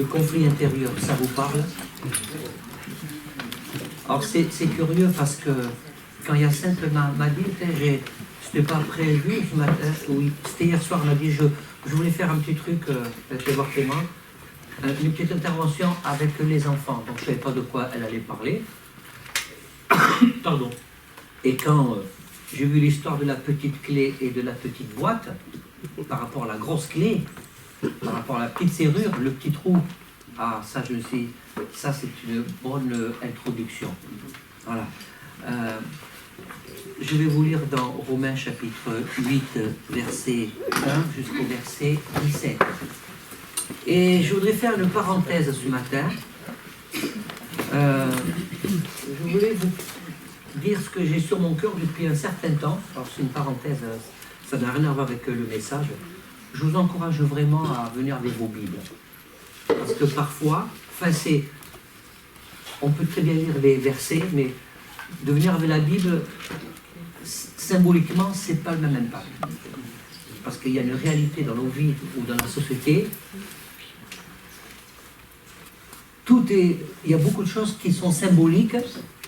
Le conflit intérieur, ça vous parle? Alors c'est curieux parce que quand Yacinthe m'a dit, je n'étais pas prévu ce matin, oui, c'était hier soir, elle m'a dit, je voulais faire un petit truc, je vais voir Clément, une petite intervention avec les enfants, donc je ne savais pas de quoi elle allait parler. Pardon. Et quand j'ai vu l'histoire de la petite clé et de la petite boîte, par rapport à la grosse clé, par rapport à la petite serrure, le petit trou, ah ça je sais, ça c'est une bonne introduction. Voilà. Je vais vous lire dans Romains chapitre 8, verset 1 jusqu'au verset 17. Et je voudrais faire une parenthèse ce matin. Je voulais vous dire ce que j'ai sur mon cœur depuis un certain temps. Alors c'est une parenthèse, ça n'a rien à voir avec le message. Je vous encourage vraiment à venir avec vos Bibles. Parce que parfois, on peut très bien lire les versets, mais de venir avec la Bible, symboliquement, c'est pas le même impact. Parce qu'il y a une réalité dans nos vies ou dans la société. Il y a beaucoup de choses qui sont symboliques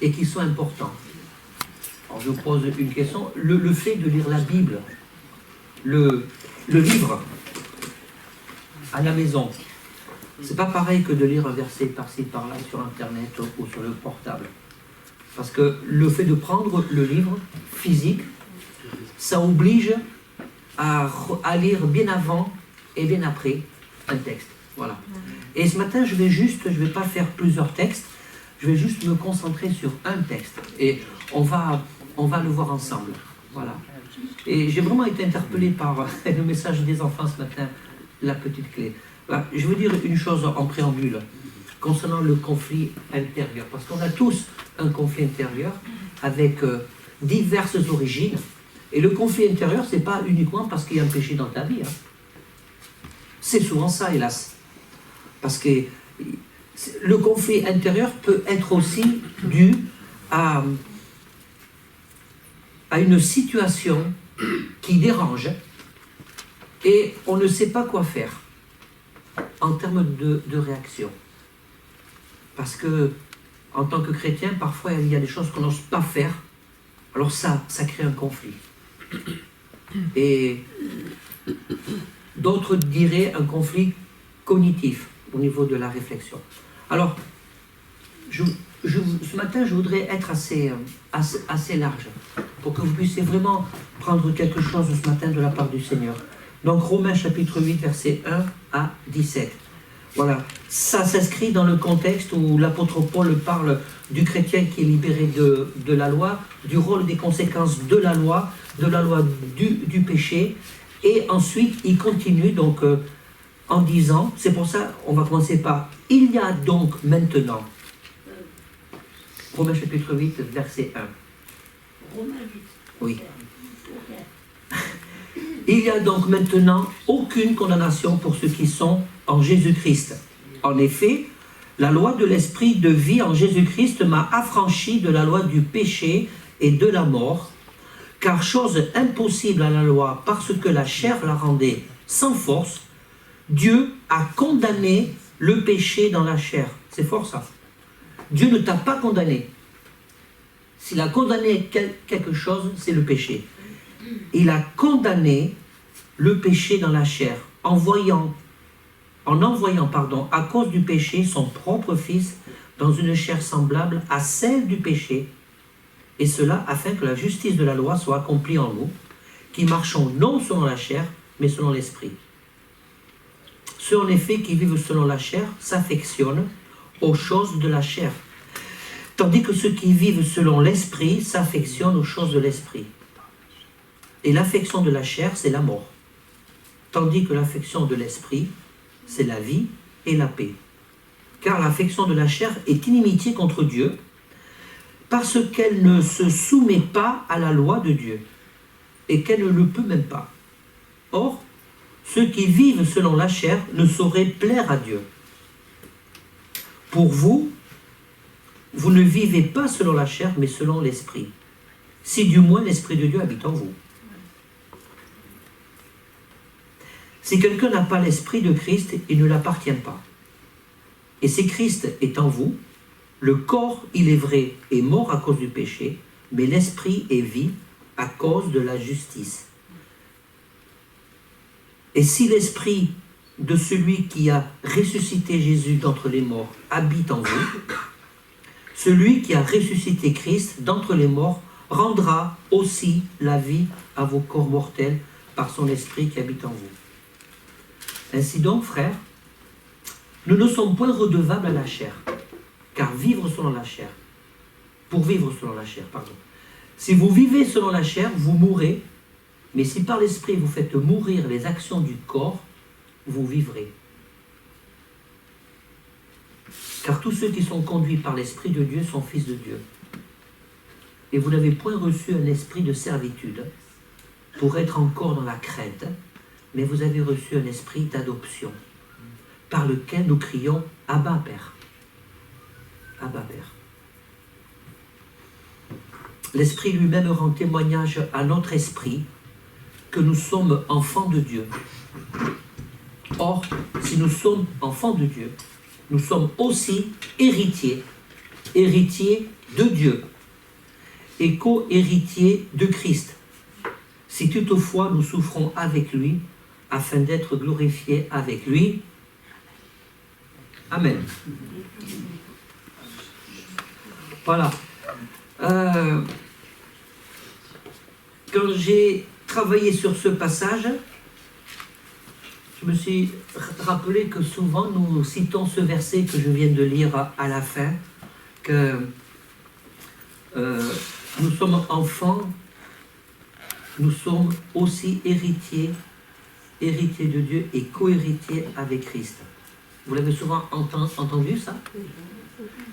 et qui sont importantes. Alors je vous pose une question. Le fait de lire la Bible, le livre à la maison, c'est pas pareil que de lire un verset par-ci par-là sur Internet ou sur le portable. Parce que le fait de prendre le livre physique, ça oblige à lire bien avant et bien après un texte. Voilà. Et ce matin, je vais pas faire plusieurs textes, je vais juste me concentrer sur un texte. Et on va le voir ensemble. Voilà. Et j'ai vraiment été interpellé par le message des enfants ce matin, la petite clé. Voilà. Je veux dire une chose en préambule concernant le conflit intérieur. Parce qu'on a tous un conflit intérieur avec diverses origines. Et le conflit intérieur, c'est pas uniquement parce qu'il y a un péché dans ta vie. Hein. C'est souvent ça, hélas. Parce que le conflit intérieur peut être aussi dû à une situation qui dérange et on ne sait pas quoi faire en termes de réaction. Parce que, en tant que chrétien, parfois il y a des choses qu'on n'ose pas faire, alors ça crée un conflit. Et d'autres diraient un conflit cognitif au niveau de la réflexion. Alors, ce matin, je voudrais être assez large pour que vous puissiez vraiment prendre quelque chose ce matin de la part du Seigneur. Donc, Romains chapitre 8, versets 1 à 17. Voilà, ça s'inscrit dans le contexte où l'apôtre Paul parle du chrétien qui est libéré de la loi, du rôle des conséquences de la loi du péché. Et ensuite, il continue donc en disant, c'est pour ça, on va commencer par « Il y a donc maintenant ». Romains chapitre 8, verset 1. Romains 8. Oui. Il n'y a donc maintenant aucune condamnation pour ceux qui sont en Jésus-Christ. En effet, la loi de l'esprit de vie en Jésus-Christ m'a affranchi de la loi du péché et de la mort, car chose impossible à la loi parce que la chair la rendait sans force, Dieu a condamné le péché dans la chair. C'est fort ça. Dieu ne t'a pas condamné. S'il a condamné quelque chose, c'est le péché. Il a condamné le péché dans la chair en envoyant, à cause du péché, son propre Fils dans une chair semblable à celle du péché, et cela afin que la justice de la loi soit accomplie en nous, qui marchons non selon la chair, mais selon l'esprit. Ceux en effet qui vivent selon la chair s'affectionnent aux choses de la chair, tandis que ceux qui vivent selon l'esprit s'affectionnent aux choses de l'esprit. Et l'affection de la chair, c'est la mort, tandis que l'affection de l'esprit, c'est la vie et la paix. Car l'affection de la chair est inimitié contre Dieu, parce qu'elle ne se soumet pas à la loi de Dieu, et qu'elle ne le peut même pas. Or, ceux qui vivent selon la chair ne sauraient plaire à Dieu. Pour vous, vous ne vivez pas selon la chair, mais selon l'esprit. Si du moins l'esprit de Dieu habite en vous. Si quelqu'un n'a pas l'esprit de Christ, il ne l'appartient pas. Et si Christ est en vous, le corps, il est vrai, est mort à cause du péché, mais l'esprit est vie à cause de la justice. Et si l'esprit de celui qui a ressuscité Jésus d'entre les morts habite en vous, celui qui a ressuscité Christ d'entre les morts rendra aussi la vie à vos corps mortels par son esprit qui habite en vous. Ainsi donc, frères, nous ne sommes point redevables à la chair, car vivre selon la chair, pour vivre selon la chair, pardon. Si vous vivez selon la chair, vous mourrez, mais si par l'esprit vous faites mourir les actions du corps, vous vivrez. Car tous ceux qui sont conduits par l'Esprit de Dieu sont fils de Dieu. Et vous n'avez point reçu un esprit de servitude pour être encore dans la crainte, mais vous avez reçu un esprit d'adoption, par lequel nous crions « Abba, Père ». Abba, Père. L'Esprit lui-même rend témoignage à notre esprit que nous sommes enfants de Dieu. Or, si nous sommes enfants de Dieu, nous sommes aussi héritiers, héritiers de Dieu et co-héritiers de Christ, si toutefois nous souffrons avec lui, afin d'être glorifiés avec lui. Amen. Voilà. Quand j'ai travaillé sur ce passage, je me suis rappelé que souvent nous citons ce verset que je viens de lire à la fin, que nous sommes enfants, nous sommes aussi héritiers de Dieu et co-héritiers avec Christ. Vous l'avez souvent entendu ça?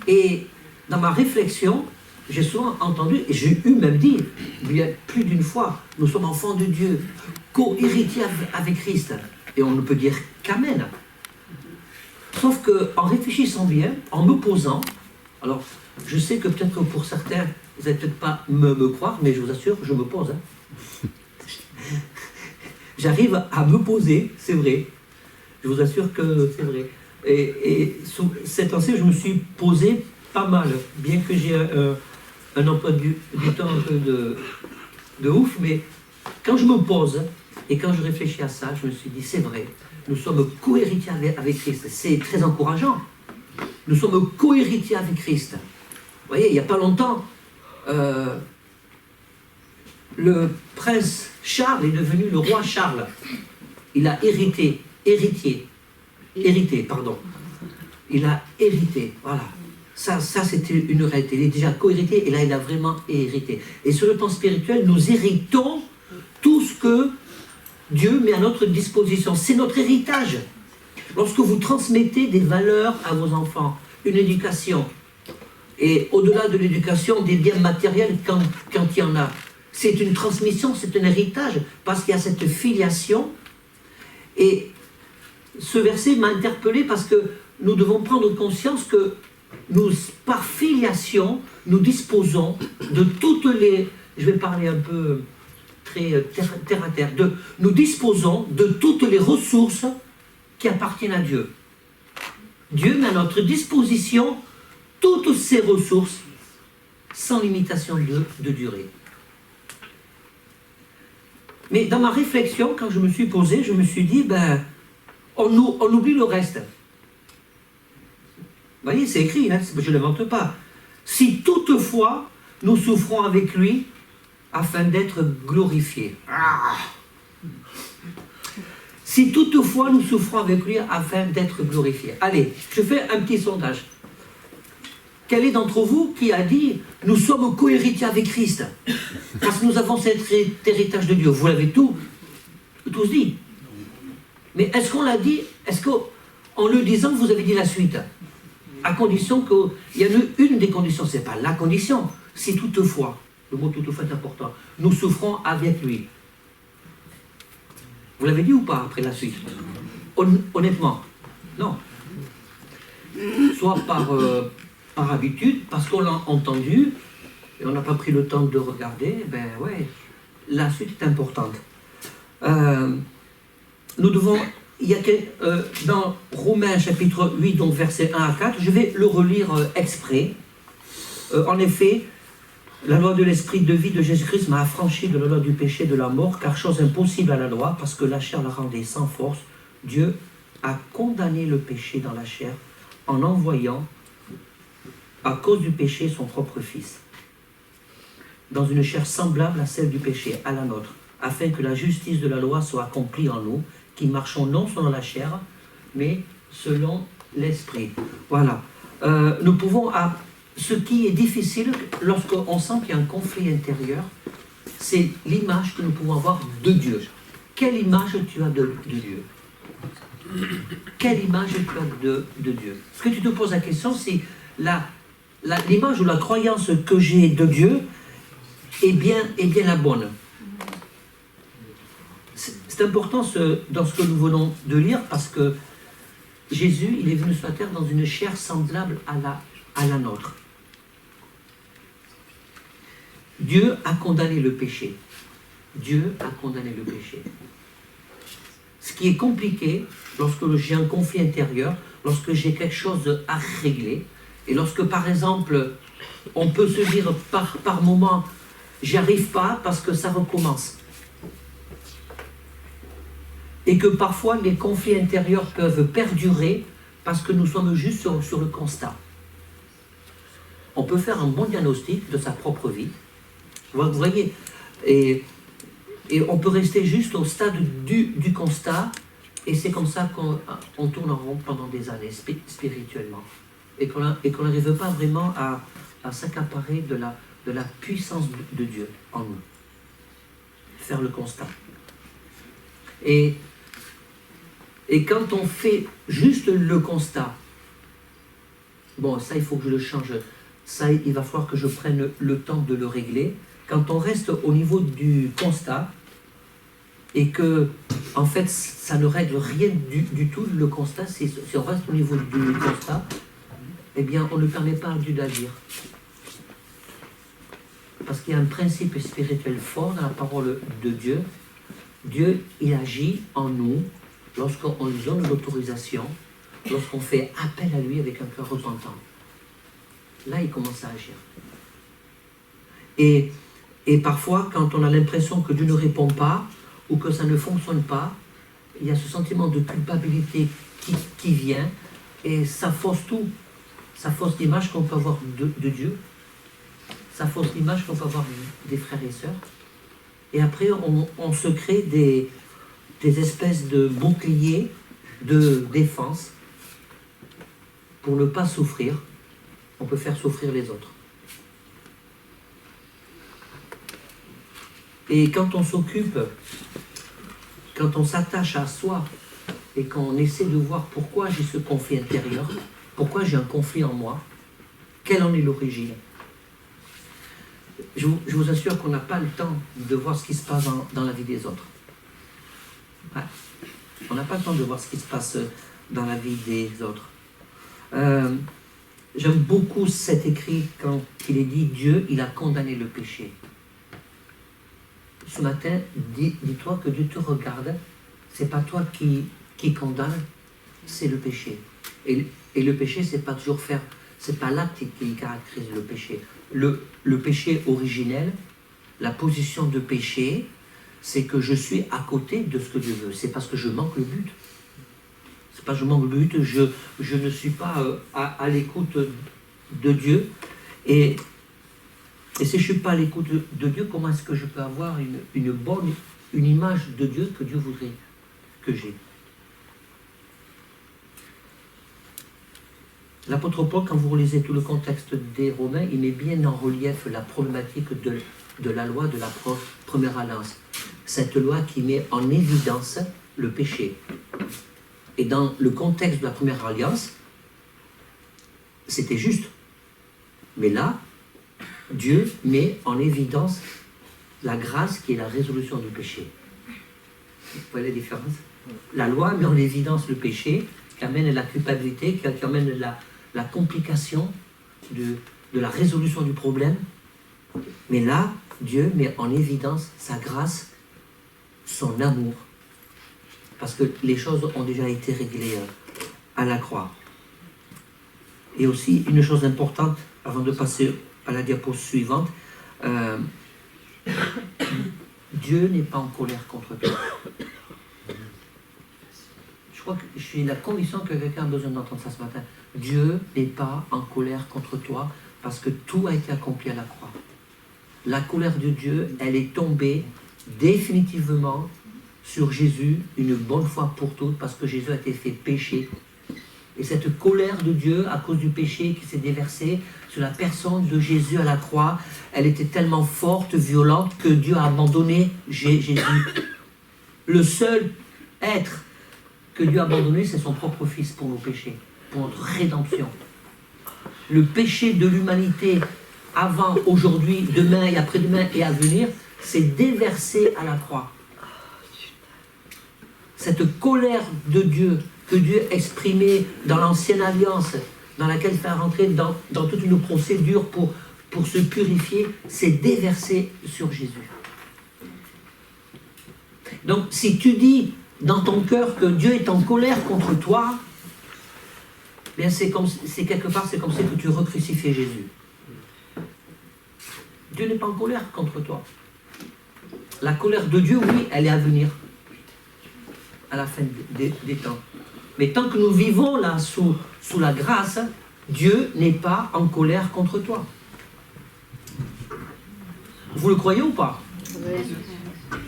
Et dans ma réflexion, j'ai souvent entendu, et j'ai eu même dit, il y a plus d'une fois, nous sommes enfants de Dieu, co-héritiers avec Christ. Et on ne peut dire qu'amen. Sauf qu'en réfléchissant bien, en me posant, alors je sais que peut-être que pour certains, vous n'allez peut-être pas me croire, mais je vous assure, je me pose. J'arrive à me poser, c'est vrai. Je vous assure que c'est vrai. Et sous cette lancée, je me suis posé pas mal, bien que j'ai un emploi du temps un peu de ouf, mais quand je me pose et quand je réfléchis à ça, je me suis dit, c'est vrai, nous sommes co-héritiers avec Christ. C'est très encourageant. Nous sommes co-héritiers avec Christ. Vous voyez, il n'y a pas longtemps, le prince Charles est devenu le roi Charles. Il a hérité, il a hérité, voilà. Ça c'était une réalité. Il est déjà co-hérité et là il a vraiment hérité. Et sur le plan spirituel, nous héritons tout ce que Dieu met à notre disposition. C'est notre héritage. Lorsque vous transmettez des valeurs à vos enfants, une éducation, et au-delà de l'éducation, des biens matériels quand il y en a, c'est une transmission, c'est un héritage, parce qu'il y a cette filiation. Et ce verset m'a interpellé parce que nous devons prendre conscience que nous, par filiation, nous disposons de toutes les... Je vais parler un peu très terre à terre. Nous disposons de toutes les ressources qui appartiennent à Dieu. Dieu met à notre disposition toutes ces ressources sans limitation de durée. Mais dans ma réflexion, quand je me suis posé, je me suis dit, on oublie le reste. Vous voyez, c'est écrit, hein, je ne l'invente pas. Si toutefois nous souffrons avec lui afin d'être glorifiés. Si toutefois nous souffrons avec lui afin d'être glorifiés. Allez, je fais un petit sondage. Quel est d'entre vous qui a dit « Nous sommes co-héritiers avec Christ » parce que nous avons cet héritage de Dieu. Vous l'avez tous dit. Mais est-ce qu'on l'a dit? Est-ce qu'en le disant, vous avez dit la suite? À condition qu'il y a une des conditions, ce n'est pas la condition. Si toutefois, le mot toutefois est important, nous souffrons avec lui. Vous l'avez dit ou pas après la suite? Honnêtement, non. Soit par habitude, parce qu'on l'a entendu, et on n'a pas pris le temps de regarder, la suite est importante. Nous devons il y a dans Romains chapitre 8, donc versets 1 à 4, je vais le relire exprès. En effet, la loi de l'esprit de vie de Jésus-Christ m'a affranchi de la loi du péché et de la mort, car chose impossible à la loi, parce que la chair la rendait sans force, Dieu a condamné le péché dans la chair en envoyant, à cause du péché, son propre Fils, dans une chair semblable à celle du péché, à la nôtre, afin que la justice de la loi soit accomplie en nous, qui marchons non selon la chair, mais selon l'esprit. Voilà. Nous pouvons... Ce qui est difficile lorsqu'on sent qu'il y a un conflit intérieur, c'est l'image que nous pouvons avoir de Dieu. Quelle image tu as de Dieu? Quelle image tu as de Dieu? Ce que tu te poses la question, c'est l'image ou la croyance que j'ai de Dieu est bien la bonne. C'est important dans ce que nous venons de lire, parce que Jésus, il est venu sur la terre dans une chair semblable à la nôtre. Dieu a condamné le péché. Dieu a condamné le péché. Ce qui est compliqué, lorsque j'ai un conflit intérieur, lorsque j'ai quelque chose à régler, et lorsque, par exemple, on peut se dire par moment, j'y arrive pas parce que ça recommence. Et que parfois, les conflits intérieurs peuvent perdurer parce que nous sommes juste sur le constat. On peut faire un bon diagnostic de sa propre vie. Vous voyez, et on peut rester juste au stade du constat, et c'est comme ça qu'on tourne en rond pendant des années, spirituellement. Et qu'on n'arrive pas vraiment à s'accaparer de la puissance de Dieu en nous. Faire le constat. Et quand on fait juste le constat, bon, ça il faut que je le change, ça il va falloir que je prenne le temps de le régler. Quand on reste au niveau du constat, et que, en fait, ça ne règle rien du tout, le constat, si on reste au niveau du constat, eh bien, on ne permet pas à Dieu d'agir. Parce qu'il y a un principe spirituel fort dans la parole de Dieu. Dieu, il agit en nous lorsqu'on lui donne l'autorisation, lorsqu'on fait appel à lui avec un cœur repentant. Là, il commence à agir. Et parfois, quand on a l'impression que Dieu ne répond pas, ou que ça ne fonctionne pas, il y a ce sentiment de culpabilité qui vient, et ça fausse tout. Ça fausse l'image qu'on peut avoir de Dieu, ça fausse l'image qu'on peut avoir des frères et sœurs. Et après, on se crée des espèces de boucliers de défense pour ne pas souffrir. On peut faire souffrir les autres. Et quand on s'occupe, quand on s'attache à soi et qu'on essaie de voir pourquoi j'ai ce conflit intérieur, pourquoi j'ai un conflit en moi, quelle en est l'origine, je vous assure qu'on n'a pas le temps de voir ce qui se passe dans la vie des autres. Ouais. On n'a pas le temps de voir ce qui se passe dans la vie des autres. J'aime beaucoup cet écrit quand il est dit « Dieu, il a condamné le péché ». Ce matin, dis-toi que Dieu te regarde, c'est pas toi qui condamne, c'est le péché. Et le péché, c'est pas toujours faire, c'est pas l'acte qui caractérise le péché. Le péché originel, la position de péché, c'est que je suis à côté de ce que Dieu veut. C'est parce que je manque le but. C'est pas que je manque le but, je ne suis pas à l'écoute de Dieu. Et si je ne suis pas à l'écoute de Dieu, comment est-ce que je peux avoir une image de Dieu que Dieu voudrait que j'ai? L'apôtre Paul, quand vous relisez tout le contexte des Romains, il met bien en relief la problématique de la loi de la première alliance. Cette loi qui met en évidence le péché. Et dans le contexte de la première alliance, c'était juste. Mais là, Dieu met en évidence la grâce qui est la résolution du péché. Vous voyez la différence? La loi met en évidence le péché, qui amène la culpabilité, qui amène la complication de la résolution du problème. Mais là, Dieu met en évidence sa grâce, son amour. parce que les choses ont déjà été réglées à la croix. Et aussi, une chose importante, avant de passer à la diapo suivante, Dieu n'est pas en colère contre toi. Je crois que j'ai la conviction que quelqu'un a besoin d'entendre ça ce matin. Dieu n'est pas en colère contre toi parce que tout a été accompli à la croix. La colère de Dieu, elle est tombée définitivement sur Jésus une bonne fois pour toutes parce que Jésus a été fait péché. Et cette colère de Dieu à cause du péché qui s'est déversée sur la personne de Jésus à la croix, elle était tellement forte, violente que Dieu a abandonné Jésus. Le seul être que Dieu a abandonné, c'est son propre Fils pour nos péchés, pour notre rédemption. Le péché de l'humanité avant, aujourd'hui, demain et après-demain et à venir, c'est déversé à la croix. Cette colère de Dieu que Dieu exprimait dans l'ancienne alliance, dans laquelle il fait rentrer dans toute une procédure pour se purifier, c'est déversé sur Jésus. Donc, si tu dis dans ton cœur que Dieu est en colère contre toi, bien c'est quelque part, c'est comme si que tu recrucifiais Jésus. Dieu n'est pas en colère contre toi. La colère de Dieu, oui, elle est à venir à la fin des temps. Mais tant que nous vivons là sous la grâce, Dieu n'est pas en colère contre toi. Vous le croyez ou pas?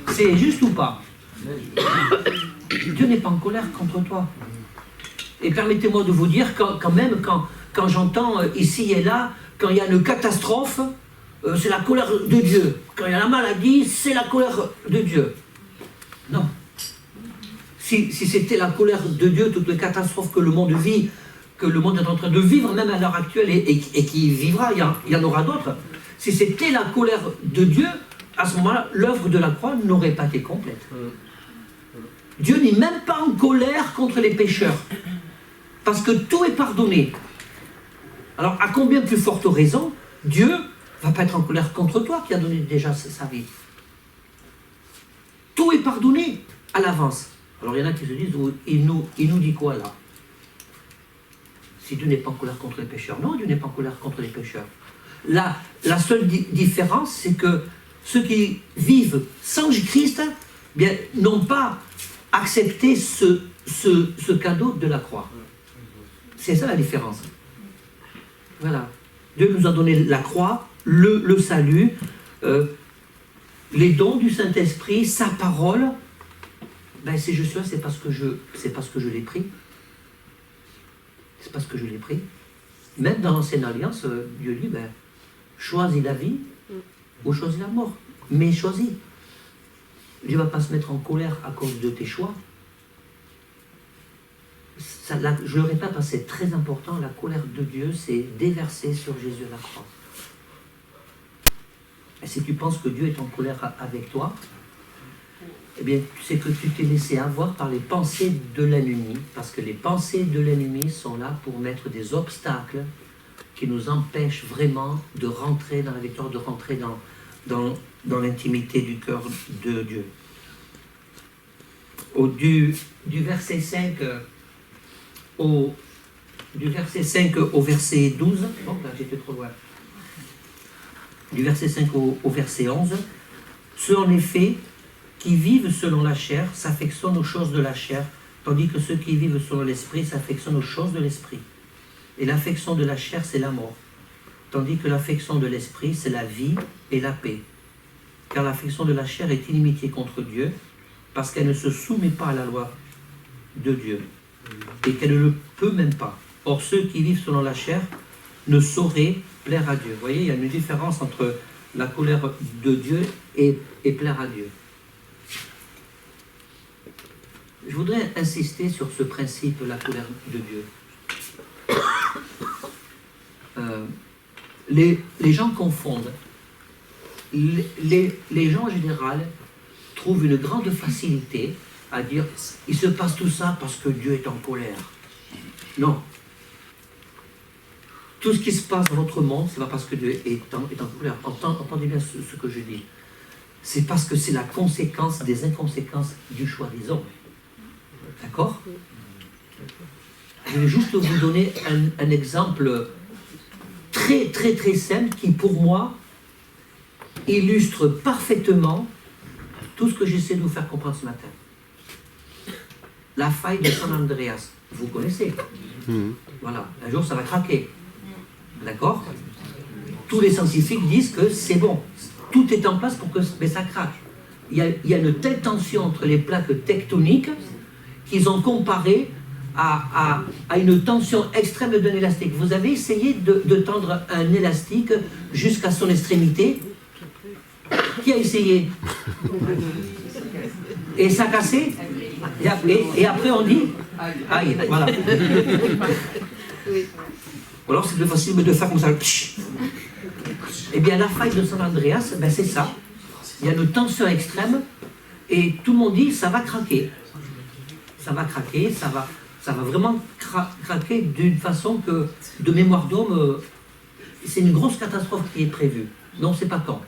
C'est juste ou pas? Dieu n'est pas en colère contre toi. Et permettez-moi de vous dire, quand même, quand j'entends ici et là, quand il y a une catastrophe, c'est la colère de Dieu. Quand il y a la maladie, c'est la colère de Dieu. Non. Si c'était la colère de Dieu, toutes les catastrophes que le monde vit, que le monde est en train de vivre, même à l'heure actuelle, et qui vivra, il y en aura d'autres. Si c'était la colère de Dieu, à ce moment-là, l'œuvre de la croix n'aurait pas été complète. Dieu n'est même pas en colère contre les pécheurs, parce que tout est pardonné. Alors, à combien plus forte raison, Dieu ne va pas être en colère contre toi qui a donné déjà sa vie. Tout est pardonné à l'avance. Alors, il y en a qui se disent, il nous dit quoi là? Si Dieu n'est pas en colère contre les pécheurs. Non, Dieu n'est pas en colère contre les pécheurs. La seule différence, c'est que ceux qui vivent sans Christ, bien, n'ont pas accepté ce cadeau de la croix. C'est ça la différence. Voilà. Dieu nous a donné la croix, le salut, les dons du Saint-Esprit, sa parole. Ben, si je suis là, c'est parce que je l'ai pris. C'est parce que je l'ai pris. Même dans l'Ancienne Alliance, Dieu dit, ben, choisis la vie ou choisis la mort. Mais choisis. Dieu ne va pas se mettre en colère à cause de tes choix. Je le répète, c'est très important, la colère de Dieu, c'est déversée sur Jésus à la croix. Et si tu penses que Dieu est en colère avec toi, eh bien, c'est que tu t'es laissé avoir par les pensées de l'ennemi, parce que les pensées de l'ennemi sont là pour mettre des obstacles qui nous empêchent vraiment de rentrer dans la victoire, de rentrer dans l'intimité du cœur de Dieu. Du verset 5 au verset 12, bon, là j'étais trop loin. Du verset 5 au verset 11, ceux en effet qui vivent selon la chair s'affectionnent aux choses de la chair, tandis que ceux qui vivent selon l'esprit s'affectionnent aux choses de l'esprit. Et l'affection de la chair, c'est la mort, tandis que l'affection de l'esprit, c'est la vie et la paix. Car l'affection de la chair est inimitié contre Dieu, parce qu'elle ne se soumet pas à la loi de Dieu, et qu'elle ne le peut même pas. Or, ceux qui vivent selon la chair ne sauraient plaire à Dieu. Vous voyez, il y a une différence entre la colère de Dieu et plaire à Dieu. Je voudrais insister sur ce principe, la colère de Dieu. Les gens confondent. Les gens en général trouvent une grande facilité à dire « il se passe tout ça parce que Dieu est en colère ». Non. Tout ce qui se passe dans notre monde, ce n'est pas parce que Dieu est en colère. Entendez bien ce que je dis. C'est parce que c'est la conséquence des inconséquences du choix des hommes. D'accord? Je vais juste vous donner un exemple très très très simple qui pour moi illustre parfaitement tout ce que j'essaie de vous faire comprendre ce matin. La faille de San Andreas, vous connaissez. Voilà, un jour ça va craquer. D'accord? Tous les scientifiques disent que c'est bon. Tout est en place pour que mais ça craque. Il y a une telle tension entre les plaques tectoniques qu'ils ont comparé à une tension extrême d'un élastique. Vous avez essayé de tendre un élastique jusqu'à son extrémité. Qui a essayé? Et ça a cassé? Et après on dit aïe, voilà. Ou alors c'est plus facile de faire comme ça. Eh bien la faille de San Andreas, ben c'est ça. Il y a une tension extrême et tout le monde dit ça va craquer. Ça va craquer, ça va vraiment craquer d'une façon que, de mémoire d'homme, c'est une grosse catastrophe qui est prévue. Mais on ne sait pas quand.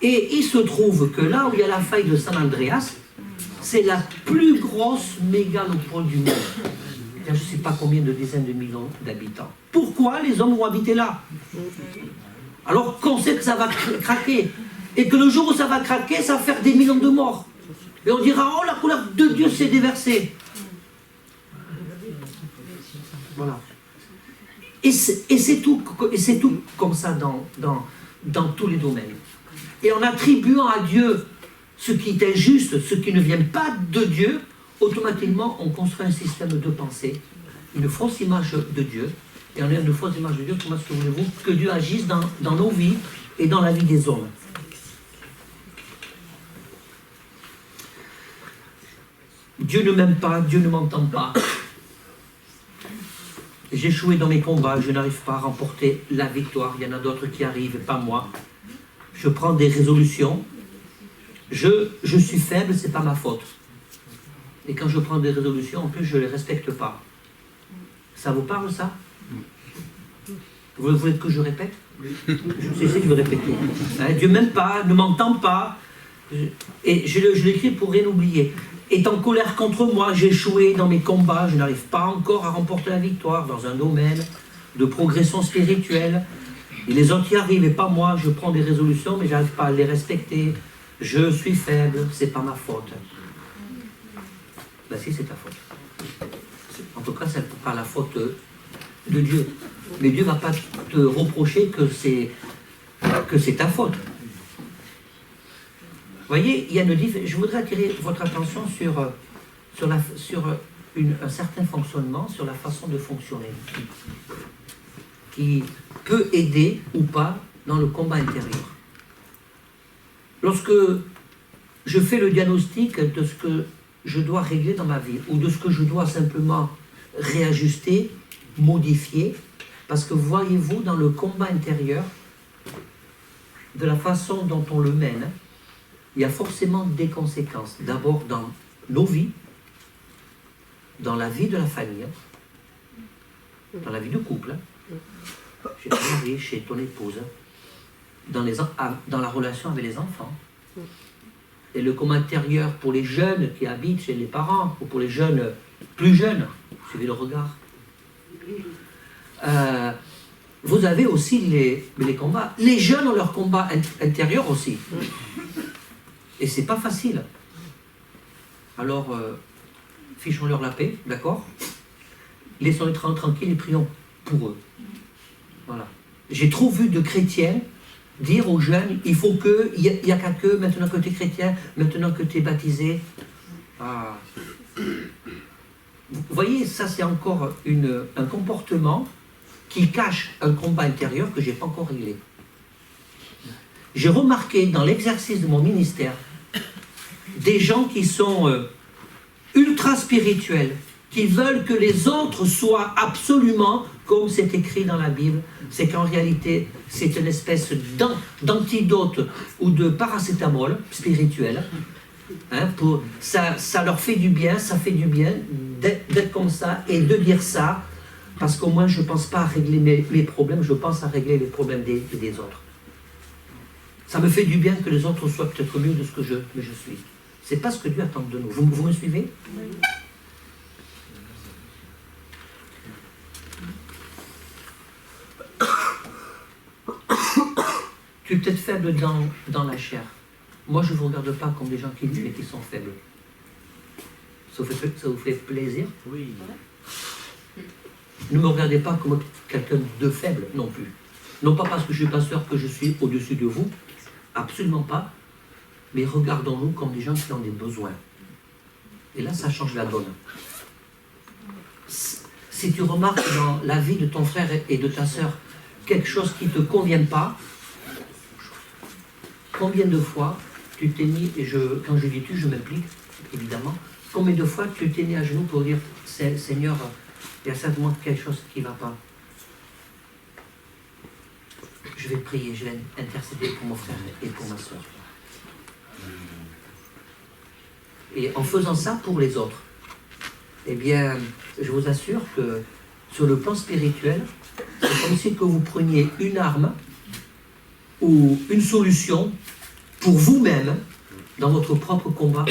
Et il se trouve que là où il y a la faille de San Andreas, c'est la plus grosse mégalopole du monde. Je ne sais pas combien de dizaines de millions d'habitants. Pourquoi les hommes vont habiter là? Alors qu'on sait que ça va craquer. Et que le jour où ça va craquer, ça va faire des millions de morts. Et on dira, oh, la colère de Dieu s'est déversée. Voilà. Et c'est tout comme ça dans tous les domaines. Et en attribuant à Dieu ce qui est injuste, ce qui ne vient pas de Dieu, automatiquement on construit un système de pensée, une fausse image de Dieu. Et en ayant une fausse image de Dieu, comment est-ce que voulez-vous que Dieu agisse dans nos vies et dans la vie des hommes? Dieu ne m'aime pas, Dieu ne m'entend pas. J'ai échoué dans mes combats, je n'arrive pas à remporter la victoire. Il y en a d'autres qui arrivent, pas moi. Je prends des résolutions. Je suis faible, c'est pas ma faute. Et quand je prends des résolutions, en plus, je ne les respecte pas. Ça vous parle, ça? Vous voulez que je répète? J'essaie de le répéter. Hein, Dieu m'aime pas, ne m'entend pas. Et je l'écris pour rien oublier. Est en colère contre moi, j'ai échoué dans mes combats, je n'arrive pas encore à remporter la victoire dans un domaine de progression spirituelle. Et les autres y arrivent et pas moi, je prends des résolutions mais j'arrive pas à les respecter. Je suis faible, c'est pas ma faute. Ben si, c'est ta faute. En tout cas, c'est pas la faute de Dieu. Mais Dieu ne va pas te reprocher que c'est ta faute. Vous voyez, il y a une différence. Je voudrais attirer votre attention sur un certain fonctionnement, sur la façon de fonctionner, qui peut aider ou pas dans le combat intérieur. Lorsque je fais le diagnostic de ce que je dois régler dans ma vie, ou de ce que je dois simplement réajuster, modifier, parce que voyez-vous, dans le combat intérieur, de la façon dont on le mène, il y a forcément des conséquences. D'abord dans nos vies, dans la vie de la famille, dans la vie du couple, chez ton mari, chez ton épouse, dans la relation avec les enfants. Et le combat intérieur pour les jeunes qui habitent chez les parents, ou pour les jeunes plus jeunes, suivez le regard. Vous avez aussi les combats. Les jeunes ont leur combat intérieur aussi. Et c'est pas facile. Alors, fichons-leur la paix, d'accord? Laissons-les tranquilles et prions pour eux. Voilà. J'ai trop vu de chrétiens dire aux jeunes, il faut que, il n'y a qu'à que, maintenant que tu es chrétien, maintenant que tu es baptisé. Ah. Vous voyez, ça c'est encore un comportement qui cache un combat intérieur que je n'ai pas encore réglé. J'ai remarqué dans l'exercice de mon ministère des gens qui sont ultra spirituels, qui veulent que les autres soient absolument comme c'est écrit dans la Bible. C'est qu'en réalité, c'est une espèce d'antidote ou de paracétamol spirituel. Hein, ça leur fait du bien, ça fait du bien d'être comme ça et de dire ça, parce qu'au moins je ne pense pas à régler mes problèmes, je pense à régler les problèmes des autres. Ça me fait du bien que les autres soient peut-être mieux de ce que je suis. C'est pas ce que Dieu attend de nous. Vous me suivez? Tu es peut-être faible dans la chair. Moi, je ne vous regarde pas comme des gens qui disent qu'ils sont faibles. Ça vous fait plaisir? Oui. Ne me regardez pas comme quelqu'un de faible non plus. Non pas parce que je suis pasteur que je suis au-dessus de vous, absolument pas, mais regardons-nous comme des gens qui ont des besoins. Et là, ça change la donne. Si tu remarques dans la vie de ton frère et de ta sœur quelque chose qui ne te convient pas, combien de fois tu t'es mis, et quand je dis tu, je m'implique, évidemment, combien de fois tu t'es mis à genoux pour dire Seigneur, il y a certainement quelque chose qui ne va pas. Je vais prier, je vais intercéder pour mon frère et pour ma soeur. Et en faisant ça pour les autres, eh bien, je vous assure que sur le plan spirituel, c'est comme si que vous preniez une arme ou une solution pour vous-même dans votre propre combat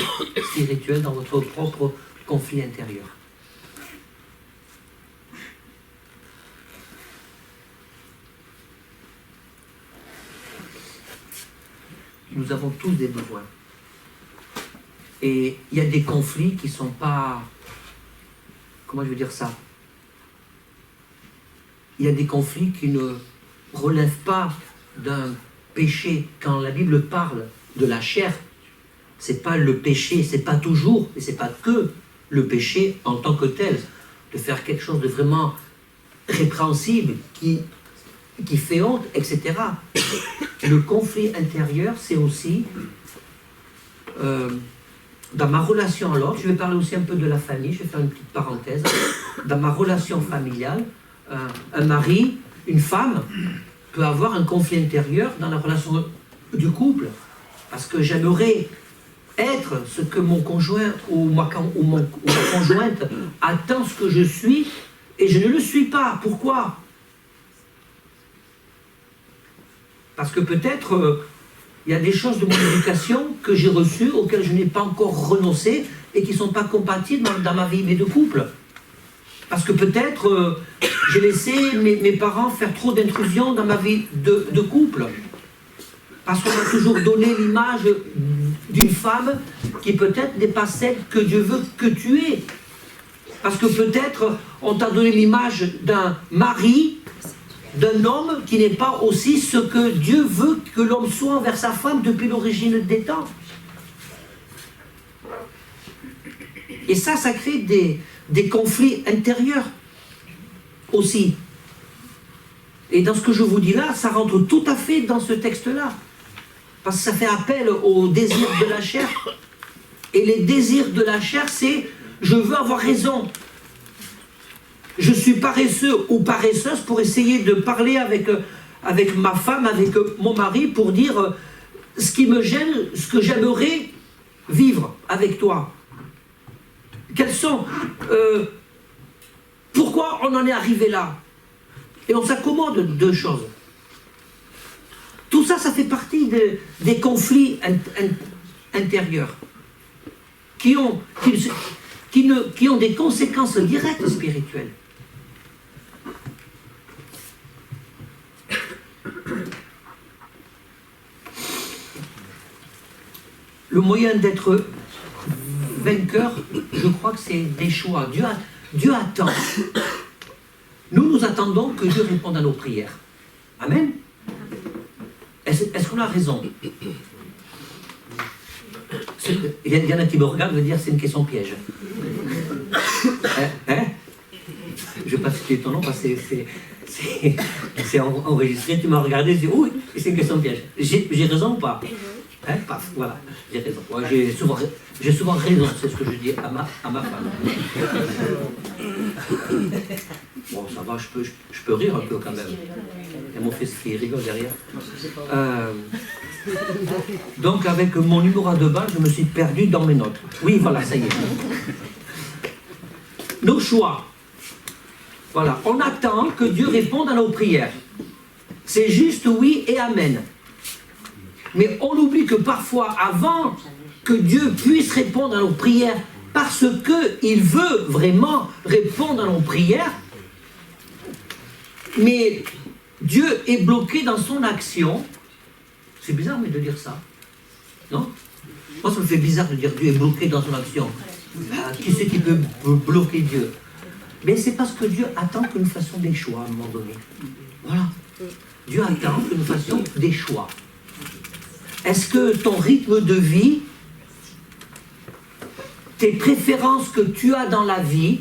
spirituel, dans votre propre conflit intérieur. Nous avons tous des besoins. Et il y a des conflits qui ne sont pas... Comment je veux dire ça? Il y a des conflits qui ne relèvent pas d'un péché. Quand la Bible parle de la chair, c'est pas le péché, c'est pas toujours, et c'est pas que le péché en tant que tel, de faire quelque chose de vraiment répréhensible, qui fait honte, etc. Le conflit intérieur, c'est aussi dans ma relation à l'autre, je vais parler aussi un peu de la famille, je vais faire une petite parenthèse, dans ma relation familiale, un mari, une femme peut avoir un conflit intérieur dans la relation du couple, parce que j'aimerais être ce que mon conjoint ou ma conjointe attend ce que je suis, et je ne le suis pas. Pourquoi? Parce que peut-être il y a des choses de mon éducation que j'ai reçues, auxquelles je n'ai pas encore renoncé, et qui ne sont pas compatibles dans ma vie de couple. Parce que peut-être j'ai laissé mes parents faire trop d'intrusions dans ma vie de couple. Parce qu'on m'a toujours donné l'image d'une femme qui peut-être n'est pas celle que Dieu veut que tu aies. Parce que peut-être on t'a donné l'image d'un mari, d'un homme qui n'est pas aussi ce que Dieu veut que l'homme soit envers sa femme depuis l'origine des temps. Et ça crée des conflits intérieurs aussi. Et dans ce que je vous dis là, ça rentre tout à fait dans ce texte-là. Parce que ça fait appel aux désirs de la chair. Et les désirs de la chair, c'est « je veux avoir raison ». Je suis paresseux ou paresseuse pour essayer de parler avec ma femme, avec mon mari, pour dire ce qui me gêne, ce que j'aimerais vivre avec toi. Quels sont... pourquoi on en est arrivé là? Et on s'accommode de deux choses. Tout ça, ça fait partie des conflits intérieurs qui ont des conséquences directes spirituelles. Le moyen d'être vainqueur, je crois que c'est des choix. Dieu attend. Nous attendons que Dieu réponde à nos prières. Amen. Est-ce qu'on a raison? Il y en a qui me regardent et me dire c'est une question piège. Hein? Je ne vais pas citer ton nom parce que c'est enregistré. Tu m'as regardé et dit oui, c'est une question piège. J'ai raison ou pas? Hein? Paf, voilà, j'ai raison. Ouais, j'ai souvent raison, c'est ce que je dis à ma femme. Bon, ça va, je peux rire un peu quand même. Il y a mon fils qui rigole derrière. Donc, avec mon numéro à 2 balles, je me suis perdu dans mes notes. Oui, voilà, ça y est. Nos choix. Voilà, on attend que Dieu réponde à nos prières. C'est juste oui et amen. Mais on oublie que parfois, avant que Dieu puisse répondre à nos prières parce qu'il veut vraiment répondre à nos prières, mais Dieu est bloqué dans son action. C'est bizarre mais de dire ça, non? Moi ça me fait bizarre de dire Dieu est bloqué dans son action. Qui c'est qui peut bloquer Dieu? Mais c'est parce que Dieu attend que nous fassions des choix à un moment donné. Voilà. Dieu attend que nous fassions des choix. Est-ce que ton rythme de vie, tes préférences que tu as dans la vie,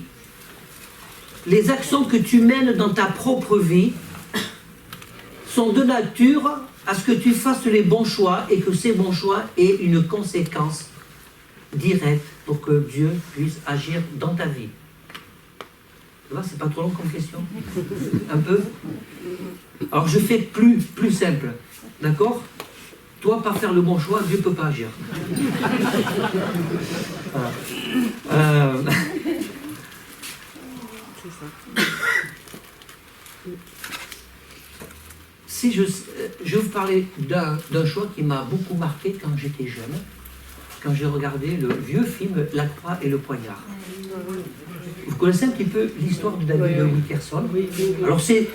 les actions que tu mènes dans ta propre vie, sont de nature à ce que tu fasses les bons choix et que ces bons choix aient une conséquence directe pour que Dieu puisse agir dans ta vie? Tu vois, c'est pas trop long comme question? Un peu? Alors je fais plus simple, d'accord? Toi, pas faire le bon choix, Dieu ne peut pas agir. Voilà. Si je vais vous parler d'un choix qui m'a beaucoup marqué quand j'étais jeune, quand j'ai regardé le vieux film La Croix et le Poignard. Vous connaissez un petit peu l'histoire de David Wilkerson? Alors c'est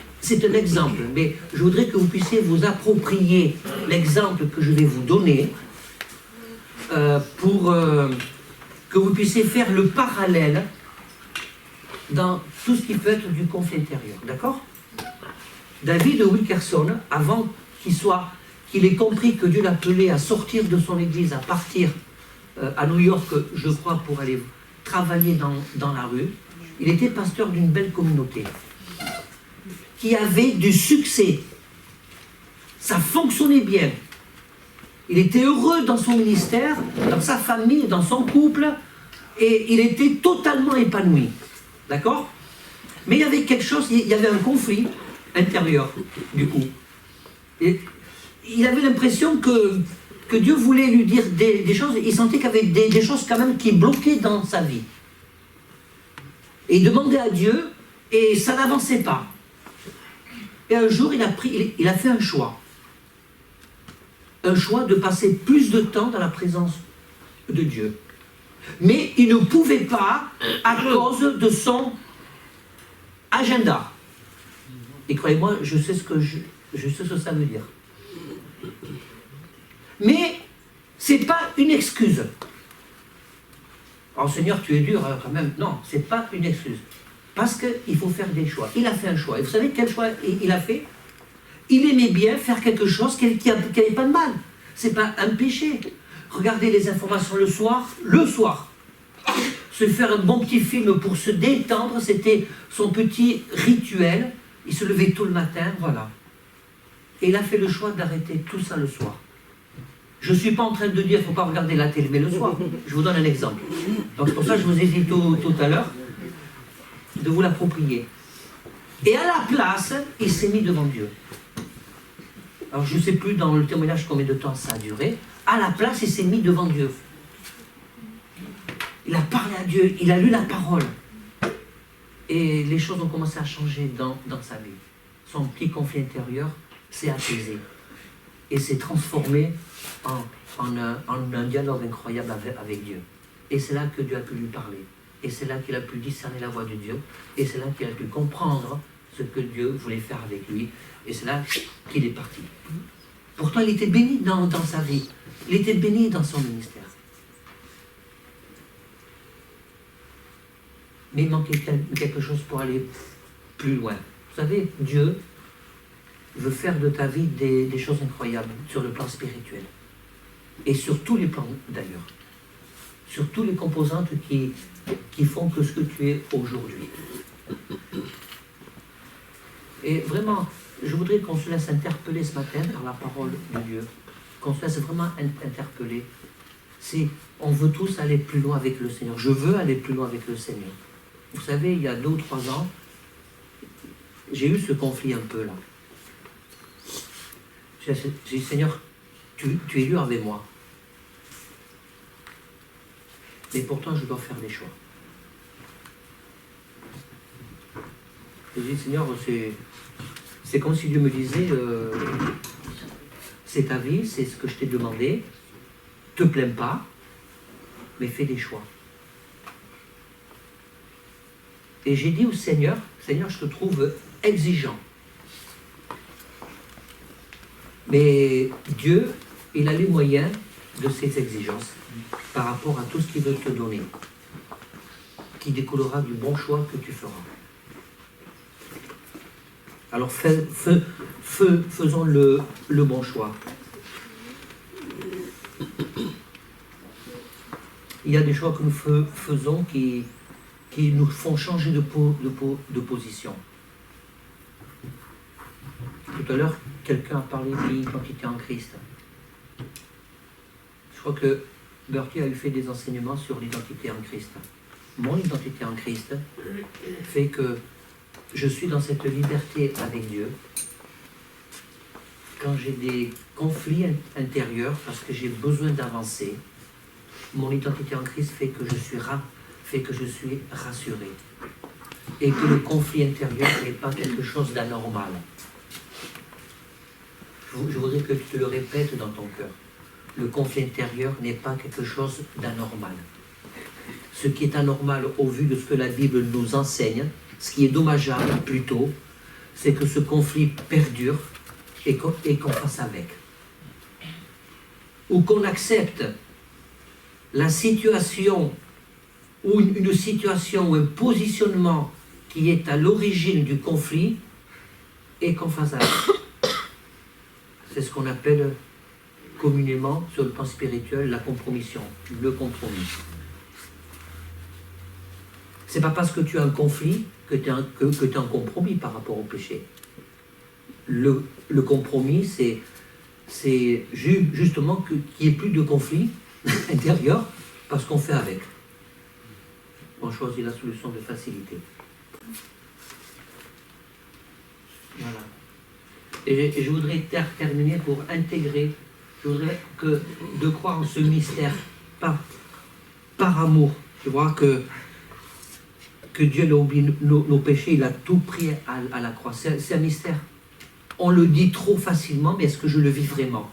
un exemple, mais je voudrais que vous puissiez vous approprier l'exemple que je vais vous donner pour que vous puissiez faire le parallèle dans tout ce qui peut être du conflit intérieur. D'accord? David Wilkerson, avant qu'il ait compris que Dieu l'appelait à sortir de son église, à partir à New York, je crois, pour aller travailler dans la rue, il était pasteur d'une belle communauté qui avait du succès. Ça fonctionnait bien. Il était heureux dans son ministère, dans sa famille, dans son couple, et il était totalement épanoui. D'accord? Mais il y avait quelque chose, il y avait un conflit intérieur, du coup. Et il avait l'impression que Dieu voulait lui dire des choses, il sentait qu'il y avait des choses quand même qui bloquaient dans sa vie. Et il demandait à Dieu, et ça n'avançait pas. Et un jour, il a fait un choix. Un choix de passer plus de temps dans la présence de Dieu. Mais il ne pouvait pas à cause de son agenda. Et croyez-moi, je sais ce que ça veut dire. Mais ce n'est pas une excuse. Alors Seigneur, tu es dur quand même. Non, ce n'est pas une excuse. Parce qu'il faut faire des choix. Il a fait un choix. Et vous savez quel choix il a fait? Il aimait bien faire quelque chose qui n'avait pas de mal. Ce n'est pas un péché. Regardez les informations le soir. Se faire un bon petit film pour se détendre, c'était son petit rituel. Il se levait tôt le matin, voilà. Et il a fait le choix d'arrêter tout ça le soir. Je ne suis pas en train de dire qu'il ne faut pas regarder la télé, mais le soir. Je vous donne un exemple. Donc pour ça, je vous ai dit tout à l'heure de vous l'approprier. Et à la place, il s'est mis devant Dieu. Alors je ne sais plus dans le témoignage combien de temps ça a duré. À la place, il s'est mis devant Dieu. Il a parlé à Dieu, il a lu la parole. Et les choses ont commencé à changer dans sa vie. Son petit conflit intérieur s'est apaisé. Et s'est transformé en un dialogue incroyable avec Dieu. Et c'est là que Dieu a pu lui parler. Et c'est là qu'il a pu discerner la voix de Dieu. Et c'est là qu'il a pu comprendre ce que Dieu voulait faire avec lui. Et c'est là qu'il est parti. Pourtant, il était béni dans sa vie. Il était béni dans son ministère. Mais il manquait quelque chose pour aller plus loin. Vous savez, Dieu veut faire de ta vie des choses incroyables sur le plan spirituel. Et sur tous les plans d'ailleurs. Sur tous les composantes qui font que ce que tu es aujourd'hui. Et vraiment, je voudrais qu'on se laisse interpeller ce matin par la parole de Dieu. Qu'on se laisse vraiment interpeller. Si on veut tous aller plus loin avec le Seigneur. Je veux aller plus loin avec le Seigneur. Vous savez, il y a 2 ou 3 ans, j'ai eu ce conflit un peu là. J'ai dit, Seigneur, tu es dur avec moi. Mais pourtant, je dois faire des choix. J'ai dit, Seigneur, c'est comme si Dieu me disait, c'est ta vie, c'est ce que je t'ai demandé, te plains pas, mais fais des choix. Et j'ai dit au Seigneur, Seigneur, je te trouve exigeant. Mais Dieu, il a les moyens de ses exigences par rapport à tout ce qu'il veut te donner, qui découlera du bon choix que tu feras. Alors faisons le bon choix. Il y a des choix que nous faisons qui nous font changer de position. Tout à l'heure, quelqu'un a parlé de l'identité en Christ. Je crois que Bertie a fait des enseignements sur l'identité en Christ. Mon identité en Christ fait que je suis dans cette liberté avec Dieu. Quand j'ai des conflits intérieurs, parce que j'ai besoin d'avancer, mon identité en Christ fait que je suis rassuré. Et que le conflit intérieur n'est pas quelque chose d'anormal. Je voudrais que tu te le répètes dans ton cœur. Le conflit intérieur n'est pas quelque chose d'anormal. Ce qui est anormal au vu de ce que la Bible nous enseigne, ce qui est dommageable plutôt, c'est que ce conflit perdure et qu'on fasse avec. Ou qu'on accepte la situation ou une situation ou un positionnement qui est à l'origine du conflit et qu'on fasse avec. C'est ce qu'on appelle communément, sur le plan spirituel, la compromission, le compromis. C'est pas parce que tu as un conflit que tu es en compromis par rapport au péché. Le compromis, c'est justement qu'il n'y ait plus de conflit intérieur parce qu'on fait avec. On choisit la solution de facilité. Voilà. Et je voudrais terminer pour intégrer, je voudrais de croire en ce mystère par amour. Tu vois que Dieu a oublié nos péchés, il a tout pris à la croix. C'est un mystère. On le dit trop facilement, mais est-ce que je le vis vraiment?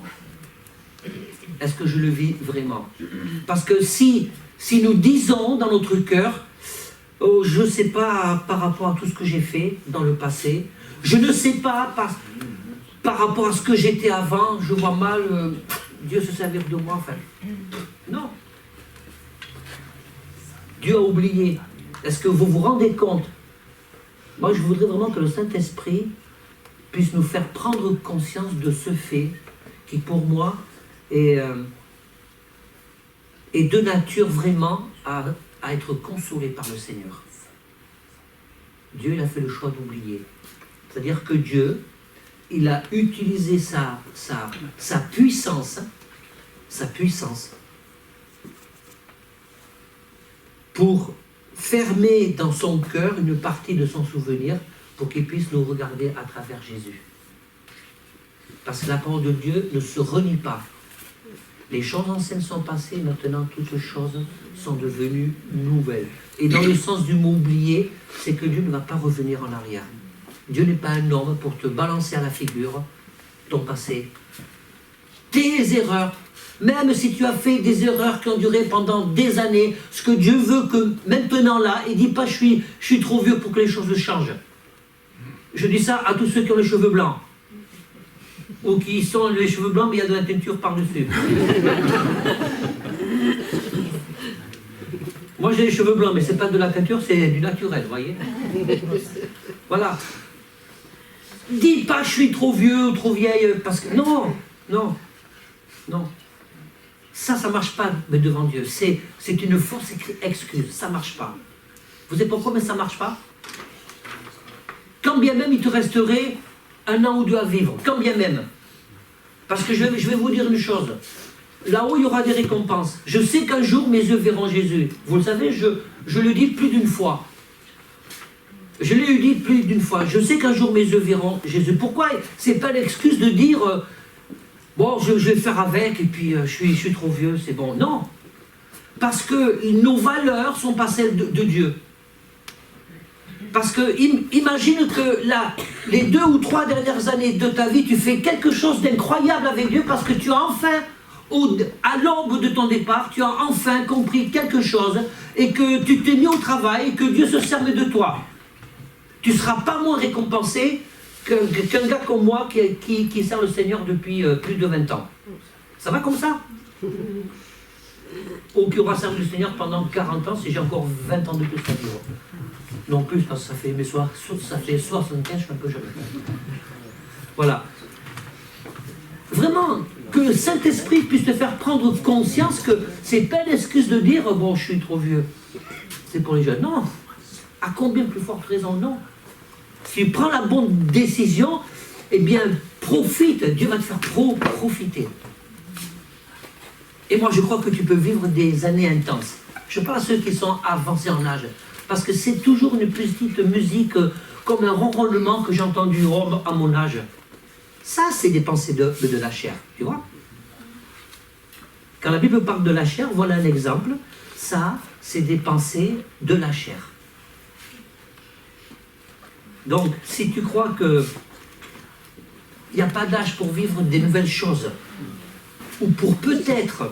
Est-ce que je le vis vraiment? Parce que si nous disons dans notre cœur, oh, je ne sais pas par rapport à tout ce que j'ai fait dans le passé, je ne sais pas par rapport à ce que j'étais avant, je vois mal Dieu se servir de moi, enfin. Non. Dieu a oublié. Est-ce que vous vous rendez compte? Moi, je voudrais vraiment que le Saint-Esprit puisse nous faire prendre conscience de ce fait qui, pour moi, est de nature vraiment à être consolé par le Seigneur. Dieu, il a fait le choix d'oublier. C'est-à-dire que Dieu, il a utilisé sa puissance pour fermer dans son cœur une partie de son souvenir pour qu'il puisse nous regarder à travers Jésus. Parce que la parole de Dieu ne se renie pas. Les choses anciennes sont passées, maintenant toutes choses sont devenues nouvelles. Et dans le sens du mot oublier, c'est que Dieu ne va pas revenir en arrière. Dieu n'est pas un homme pour te balancer à la figure ton passé. Tes erreurs, même si tu as fait des erreurs qui ont duré pendant des années, ce que Dieu veut que maintenant là, il ne dit pas je suis trop vieux pour que les choses changent. Je dis ça à tous ceux qui ont les cheveux blancs. Ou qui sont les cheveux blancs, mais il y a de la teinture par-dessus. Moi j'ai les cheveux blancs, mais ce n'est pas de la teinture, c'est du naturel, vous voyez. Voilà. Dis pas je suis trop vieux ou trop vieille, parce que... Non. Ça ne marche pas devant Dieu. C'est une fausse excuse, ça ne marche pas. Vous savez pourquoi, mais ça ne marche pas? Quand bien même il te resterait 1 an ou 2 à vivre, quand bien même. Parce que je vais vous dire une chose. Là-haut, il y aura des récompenses. Je sais qu'un jour, mes yeux verront Jésus. Vous le savez, je le dis plus d'une fois. Je l'ai dit plus d'une fois. Je sais qu'un jour, mes yeux verront Jésus. Pourquoi? C'est pas l'excuse de dire, bon, je vais faire avec, et puis je suis trop vieux, c'est bon. Non. Parce que nos valeurs sont pas celles de Dieu. Parce que imagine que là, les 2 ou 3 dernières années de ta vie, tu fais quelque chose d'incroyable avec Dieu parce que tu as enfin à l'aube de ton départ, tu as enfin compris quelque chose et que tu t'es mis au travail et que Dieu se servait de toi. Tu ne seras pas moins récompensé qu'un gars comme moi qui sert le Seigneur depuis plus de 20 ans. Ça va comme ça? Ou qui aura servi le Seigneur pendant 40 ans si j'ai encore 20 ans de plus à vivre. Non plus, parce que ça fait 75, je suis un peu jeune. Voilà. Vraiment, que le Saint-Esprit puisse te faire prendre conscience que c'est pas l'excuse de dire « bon, je suis trop vieux ». C'est pour les jeunes. Non. À combien plus forte raison? Non. Si tu prends la bonne décision, eh bien, profite. Dieu va te faire profiter. Et moi, je crois que tu peux vivre des années intenses. Je parle à ceux qui sont avancés en âge. Parce que c'est toujours une petite musique comme un ronronnement que j'ai entendu à mon âge. Ça, c'est des pensées de la chair, tu vois. Quand la Bible parle de la chair, voilà un exemple. Ça, c'est des pensées de la chair. Donc, si tu crois que il n'y a pas d'âge pour vivre des nouvelles choses, ou pour peut-être,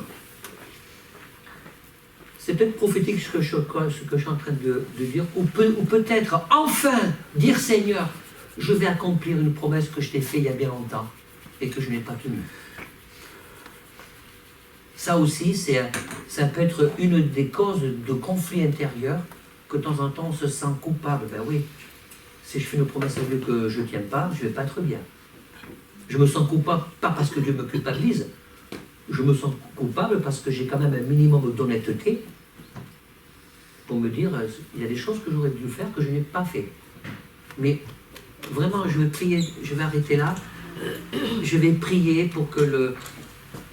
c'est peut-être prophétique ce que je suis en train de dire, ou peut-être enfin dire Seigneur, je vais accomplir une promesse que je t'ai faite il y a bien longtemps et que je n'ai pas tenue. Ça aussi, ça peut être une des causes de conflits intérieurs, que de temps en temps on se sent coupable. Ben oui, si je fais une promesse à Dieu que je ne tiens pas, je ne vais pas être bien. Je me sens coupable, pas parce que Dieu me culpabilise, je me sens coupable parce que j'ai quand même un minimum d'honnêteté pour me dire, il y a des choses que j'aurais dû faire que je n'ai pas fait. Mais vraiment, je vais prier, je vais arrêter là, je vais prier pour que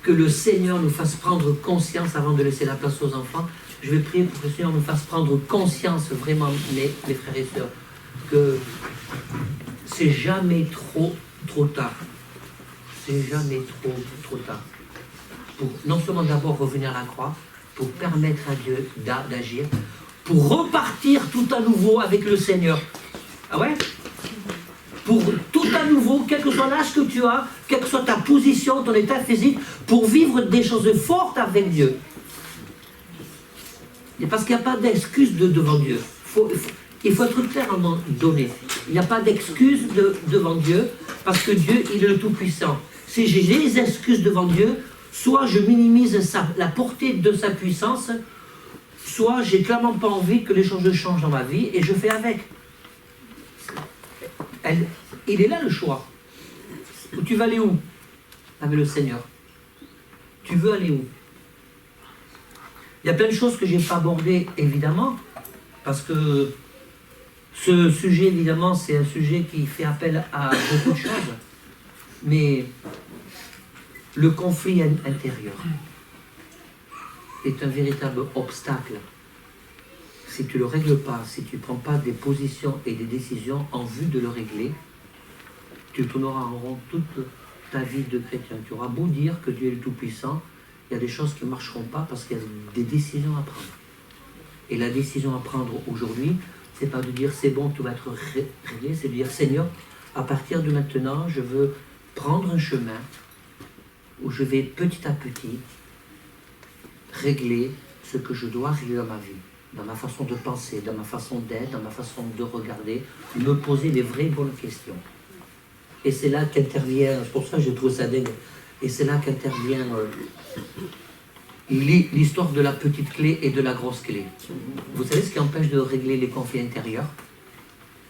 le Seigneur nous fasse prendre conscience, avant de laisser la place aux enfants, je vais prier pour que le Seigneur nous fasse prendre conscience, vraiment, mes frères et sœurs, que c'est jamais trop tard. C'est jamais trop tard. Pour non seulement d'abord revenir à la croix, pour permettre à Dieu d'agir, pour repartir tout à nouveau avec le Seigneur. Ah ouais? Pour tout à nouveau, quel que soit l'âge que tu as, quelle que soit ta position, ton état physique, pour vivre des choses fortes avec Dieu. Et parce qu'il n'y a pas d'excuse devant Dieu. Il faut être clairement donné. Il n'y a pas d'excuse devant Dieu, parce que Dieu, il est le Tout-Puissant. Si j'ai des excuses devant Dieu, soit je minimise la portée de sa puissance, soit j'ai clairement pas envie que les choses changent dans ma vie, et je fais avec. Il est là le choix. Tu vas aller où avec le Seigneur? Tu veux aller où? Il y a plein de choses que je n'ai pas abordées, évidemment, parce que ce sujet, évidemment, c'est un sujet qui fait appel à beaucoup de choses. Mais le conflit intérieur est un véritable obstacle. Si tu ne le règles pas, si tu ne prends pas des positions et des décisions en vue de le régler, tu tourneras en rond toute ta vie de chrétien. Tu auras beau dire que Dieu est le Tout-Puissant, il y a des choses qui ne marcheront pas parce qu'il y a des décisions à prendre. Et la décision à prendre aujourd'hui, c'est pas de dire c'est bon, tout va être réglé, c'est de dire Seigneur, à partir de maintenant, je veux prendre un chemin où je vais petit à petit régler ce que je dois régler dans ma vie, dans ma façon de penser, dans ma façon d'être, dans ma façon de regarder, me poser les vraies bonnes questions. Et c'est là qu'intervient, c'est pour ça que je trouve ça dingue, et c'est là qu'intervient l'histoire de la petite clé et de la grosse clé. Vous savez ce qui empêche de régler les conflits intérieurs?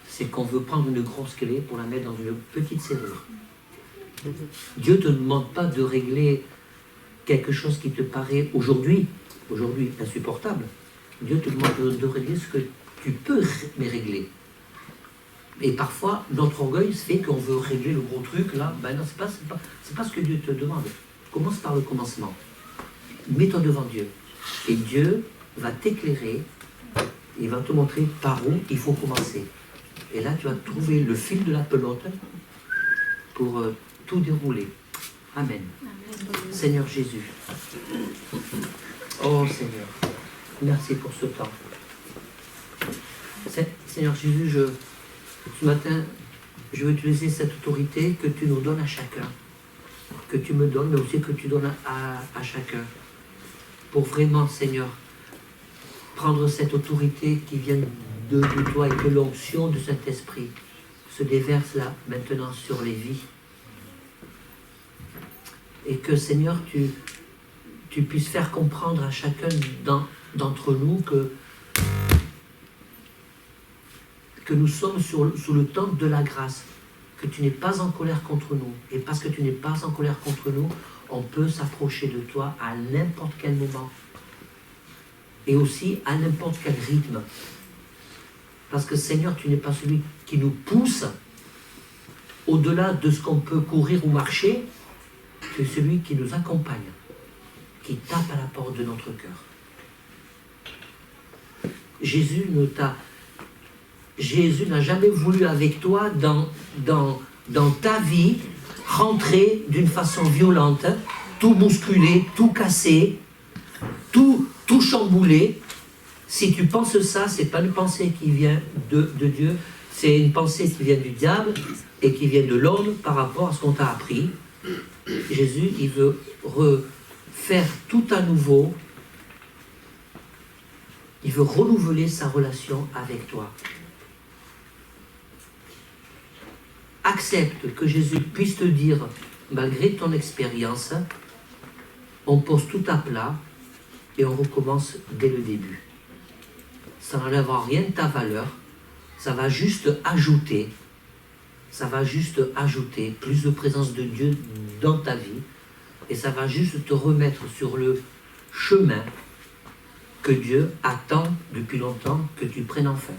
C'est qu'on veut prendre une grosse clé pour la mettre dans une petite serrure. Dieu ne te demande pas de régler quelque chose qui te paraît aujourd'hui insupportable. Dieu te demande de régler ce que tu peux régler. Et parfois, notre orgueil fait qu'on veut régler le gros truc, là. Ben non, c'est pas ce que Dieu te demande. Commence par le commencement. Mets-toi devant Dieu. Et Dieu va t'éclairer, il va te montrer par où il faut commencer. Et là, tu vas trouver le fil de la pelote pour tout dérouler. Amen. Amen. Seigneur Jésus. Oh Seigneur, merci pour ce temps. Seigneur Jésus, ce matin, je veux te laisser cette autorité que tu nous donnes à chacun. que tu me donnes, mais aussi que tu donnes à chacun. Pour vraiment, Seigneur, prendre cette autorité qui vient de toi et que l'onction de Saint-Esprit se déverse là, maintenant, sur les vies. Et que, Seigneur, tu puisses faire comprendre à chacun d'entre nous que nous sommes sous le temple de la grâce, que tu n'es pas en colère contre nous. Et parce que tu n'es pas en colère contre nous, on peut s'approcher de toi à n'importe quel moment. Et aussi à n'importe quel rythme. Parce que Seigneur, tu n'es pas celui qui nous pousse au-delà de ce qu'on peut courir ou marcher. Tu es celui qui nous accompagne, qui tape à la porte de notre cœur. Jésus n'a jamais voulu avec toi dans ta vie rentrer d'une façon violente, tout bousculer, tout casser, tout chambouler. Si tu penses ça, c'est pas une pensée qui vient de Dieu, c'est une pensée qui vient du diable et qui vient de l'homme par rapport à ce qu'on t'a appris. Jésus, il veut refaire tout à nouveau. Il veut renouveler sa relation avec toi. Accepte que Jésus puisse te dire, malgré ton expérience, on pose tout à plat et on recommence dès le début. Ça n'enlève en rien de ta valeur, ça va juste ajouter plus de présence de Dieu dans ta vie et ça va juste te remettre sur le chemin que Dieu attend depuis longtemps que tu prennes enfin.